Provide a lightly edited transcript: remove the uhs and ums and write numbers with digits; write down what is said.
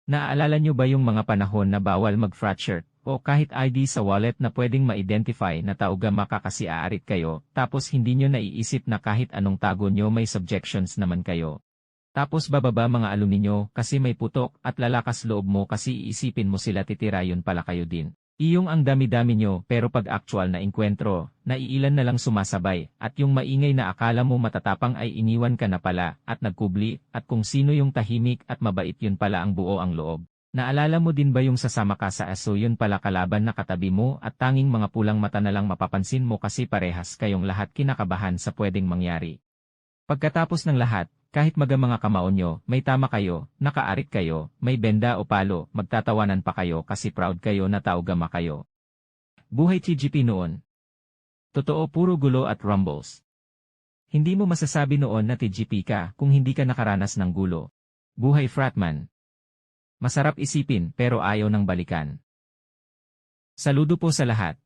Naaalala nyo ba yung mga panahon na bawal mag-fracture o kahit ID sa wallet na pwedeng ma-identify na tauga makakasiaarit kayo tapos hindi nyo naiisip na kahit anong tago nyo may subjections naman kayo. Tapos bababa mga alumni nyo kasi may putok at lalakas loob mo kasi iisipin mo sila titira yun pala kayo din. Iyong ang dami-dami nyo pero pag actual na engkwentro, naiilan na lang sumasabay at yung maingay na akala mo matatapang ay iniwan ka na pala at nagkubli at kung sino yung tahimik at mabait yun pala ang buo ang loob. Naalala mo din ba yung sasama ka sa aso yun pala kalaban na katabi mo at tanging mga pulang mata na lang mapapansin mo kasi parehas kayong lahat kinakabahan sa pwedeng mangyari. Pagkatapos ng lahat, kahit mga kamao nyo, may tama kayo, nakaarit kayo, may benda o palo, magtatawanan pa kayo kasi proud kayo na taugama kayo. Buhay TGP noon. Totoo puro gulo at rumbles. Hindi mo masasabi noon na TGP ka kung hindi ka nakaranas ng gulo. Buhay fratman. Masarap isipin pero ayaw ng balikan. Saludo po sa lahat.